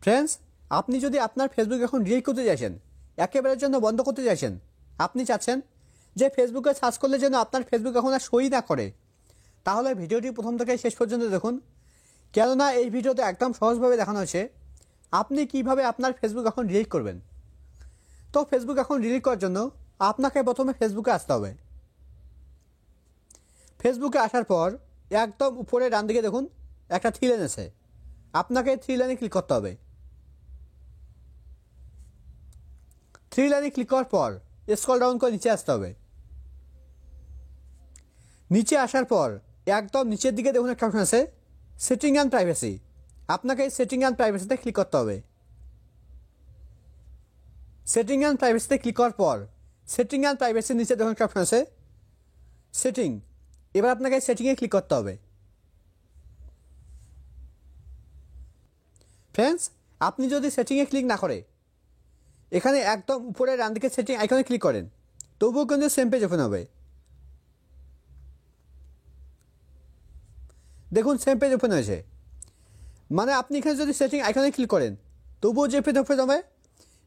Friends, আপনি যদি আপনার ফেসবুক অ্যাকাউন্ট ডিলিট করতে চাইছেন, একেবারের জন্য বন্ধ করতে চাইছেন, আপনি চাচ্ছেন যে ফেসবুকে সার্চ করলে যেন আপনার ফেসবুক অ্যাকাউন্ট আর সই না করে, তাহলে ভিডিওটি প্রথম থেকে শেষ পর্যন্ত দেখুন। কেননা এই ভিডিওতে একদম সহজভাবে দেখানো হয়েছে আপনি কিভাবে আপনার ফেসবুক অ্যাকাউন্ট ডিলিট করবেন। তো ফেসবুক অ্যাকাউন্ট ডিলিট করার জন্য আপনাকে প্রথমে ফেসবুকে আসতে হবে। ফেসবুকে আসার পর একদম উপরে ডান দিকে দেখুন একটা থ্রি লাইন আছে, আপনাকে থ্রি লাইনে ক্লিক করতে হবে। থ্রি লাইনে ক্লিক করার পর স্ক্রল ডাউন করে নিচে আসতে হবে। নিচে আসার পর একদম নিচের দিকে দেখুন একটা অপশন আছে সেটিং অ্যান্ড প্রাইভেসি, আপনাকে এই সেটিং অ্যান্ড প্রাইভেসিতে ক্লিক করতে হবে। সেটিং অ্যান্ড প্রাইভেসিতে ক্লিক করার পর সেটিং অ্যান্ড প্রাইভেসির নিচে দেখুন একটা অপশন আছে সেটিং, এবার আপনাকে সেটিংয়ে ক্লিক করতে হবে। ফ্রেন্ডস, আপনি যদি সেটিংয়ে ক্লিক না করে এখানে একদম উপরে ডান দিকে সেটিং আইকনে ক্লিক করেন, তবুও কিন্তু সেম পেজ ওপেন হবে। দেখুন সেম পেজ ওপেন হয়েছে, মানে আপনি এখানে যদি সেটিং আইকনে ক্লিক করেন তবুও যে পেজ ওপেন হবে,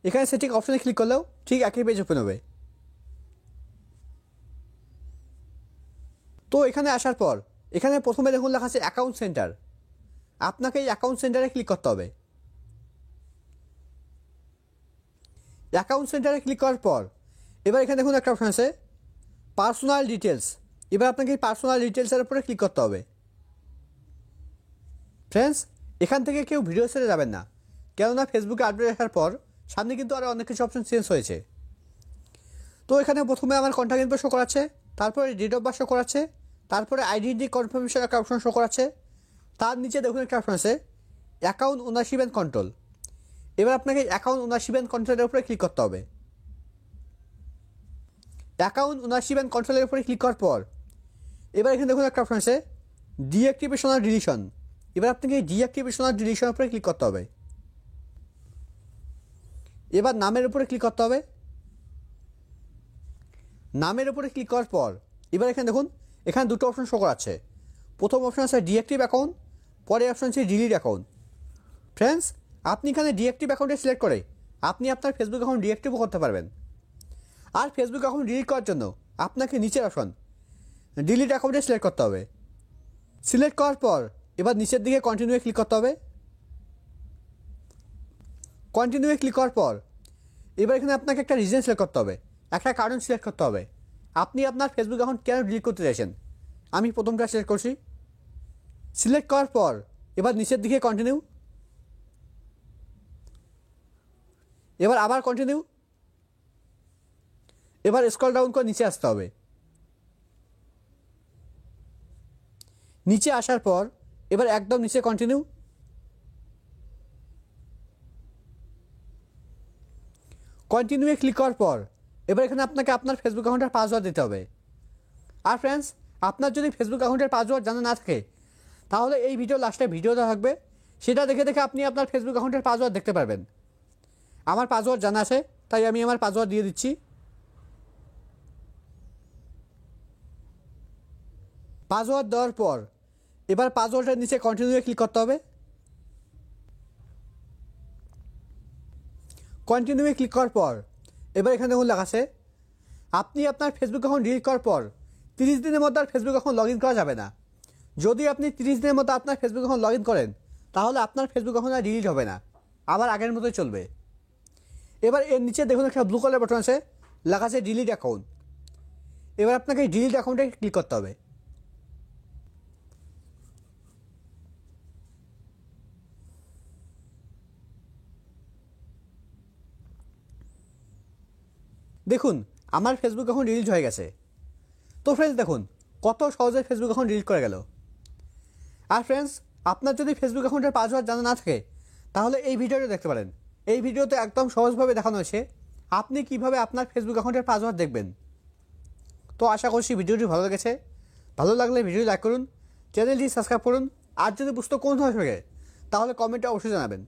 এখানে সেটিং অপশানে ক্লিক করলেও ঠিক একই পেজ ওপেন হবে। তো এখানে আসার পর এখানে প্রথমে দেখুন লেখা আছে অ্যাকাউন্ট সেন্টার, আপনাকে এই অ্যাকাউন্ট সেন্টারে ক্লিক করতে হবে। অ্যাকাউন্ট সেন্টারে ক্লিক করার পর এবার এখানে দেখুন একটা অপশন আছে পার্সোনাল ডিটেলস, এবার আপনাকে এই পার্সোনাল ডিটেলসের উপরে ক্লিক করতে হবে। ফ্রেন্ডস, এখান থেকে কেউ ভিডিও ছেড়ে যাবেন না, কেননা ফেসবুকে আপডেট আসার পর সামনে কিন্তু আরও অনেক কিছু অপশন চেঞ্জ হয়েছে। তো এখানে প্রথমে আমার কন্ট্যাক্ট ইনফো শো করাচ্ছে, তারপরে ডেট অফ বার্থ শো করাচ্ছে, তারপরে আইডেন্টি কনফার্মেশন একটা অপশন শো করাচ্ছে, তার নিচে দেখুন একটা অপশন আছে অ্যাকাউন্ট ওনারশিপ অ্যান্ড কন্ট্রোল, এবার আপনাকে অ্যাকাউন্ট ওনারশিপ অ্যান্ড কন্ট্রোলের উপরে ক্লিক করতে হবে। অ্যাকাউন্ট ওনারশিপ অ্যান্ড কন্ট্রোলের উপরে ক্লিক করার পর এবার এখানে দেখুন একটা অপশন আছে ডিঅ্যাক্টিভেশন আর ডিলিশন, এবার আপনাকে এই ডিঅ্যাক্টিভেশন আর ডিলিশনের উপরে ক্লিক করতে হবে। এবার নামের উপরে ক্লিক করতে হবে। নামের উপরে ক্লিক করার পর এবার এখানে দেখুন এখানে দুটো অপশন শো করাচ্ছে, প্রথম অপশন আছে ডিঅ্যাক্টিভ অ্যাকাউন্ট, পরের অপশন আছে ডিলিট অ্যাকাউন্ট। ফ্রেন্ডস, আপনি এখানে ডিঅ্যাক্টিভ অ্যাকাউন্টে সিলেক্ট করে আপনি আপনার ফেসবুক অ্যাকাউন্ট ডিঅ্যাক্টিভও করতে পারবেন। আর ফেসবুক অ্যাকাউন্ট ডিলিট করার জন্য আপনাকে নিচের অপশন ডিলিট অ্যাকাউন্টে সিলেক্ট করতে হবে। সিলেক্ট করার পর এবার নিচের দিকে কন্টিনিউয়ে ক্লিক করতে হবে। কন্টিনিউয়ে ক্লিক করার পর এবার এখানে আপনাকে একটা রিজন সিলেক্ট করতে হবে, একটা কারণ সিলেক্ট করতে হবে আপনি আপনার ফেসবুক অ্যাকাউন্ট কেন ডিলিট করতে চাইছেন। আমি প্রথমটা সিলেক্ট করছি। সিলেক্ট করার পর এবার নিচের দিকে কন্টিনিউ, এবার আবার কন্টিনিউ, এবার স্ক্রল ডাউন করে নিচে আসতে হবে। নিচে আসার পর এবার একদম নিচে কন্টিনিউ, কন্টিনিউয়ে ক্লিক করার পর এবার এখানে আপনাকে আপনার ফেসবুক অ্যাকাউন্টের পাসওয়ার্ড দিতে হবে। আর ফ্রেন্ডস, আপনার যদি ফেসবুক অ্যাকাউন্টের পাসওয়ার্ড জানা না থাকে তাহলে এই ভিডিও লাস্টে ভিডিওটা থাকবে, সেটা দেখে দেখে আপনি আপনার ফেসবুক অ্যাকাউন্টের পাসওয়ার্ড দেখতে পারবেন। আমার পাসওয়ার্ড জানা আছে তাই আমি আমার পাসওয়ার্ড দিয়ে দিচ্ছি। পাসওয়ার্ড দেওয়ার পর এবার পাসওয়ার্ডের নিচে কন্টিনিউয়ে ক্লিক করতে হবে। কন্টিনিউয়ে ক্লিক করার পর এবার এখানে দেখুন লেখা আছে আপনি আপনার ফেসবুক অ্যাকাউন্ট ডিলিট করার পর 30 দিনের মধ্যে আর ফেসবুক অ্যাকাউন্ট লগ ইন করা যাবে না। যদি আপনি 30 দিনের মধ্যে আপনার ফেসবুক অ্যাকাউন্ট লগ ইন করেন তাহলে আপনার ফেসবুক অ্যাকাউন্ট আর ডিলিট হবে না, আবার আগের মতোই চলবে। এবার এর নিচে দেখুন একটা ব্লু কালার বাটন আছে, লেখা আছে ডিলিট অ্যাকাউন্ট, এবার আপনাকে ডিলিট অ্যাকাউন্টে ক্লিক করতে হবে। দেখুন আমার ফেসবুক অ্যাকাউন্ট ডিলিট হয়ে গেছে। তো ফ্রেন্ডস, দেখুন কত সহজে ফেসবুক অ্যাকাউন্ট ডিলিট করে গেল। আর ফ্রেন্ডস, আপনার যদি ফেসবুক অ্যাকাউন্টের পাসওয়ার্ড জানা না থাকে তাহলে এই ভিডিওটা দেখতে পারেন। এই ভিডিওতে একদম সহজভাবে দেখানো হয়েছে আপনি কিভাবে আপনার ফেসবুক অ্যাকাউন্টের পাসওয়ার্ড দেখবেন। তো আশা করছি ভিডিওটি ভালো লেগেছে। ভালো লাগলে ভিডিও লাইক করুন, চ্যানেলটি সাবস্ক্রাইব করুন, আর যদি বুঝতে কোন ধরনের থাকে তাহলে কমেন্টে অবশ্যই জানাবেন।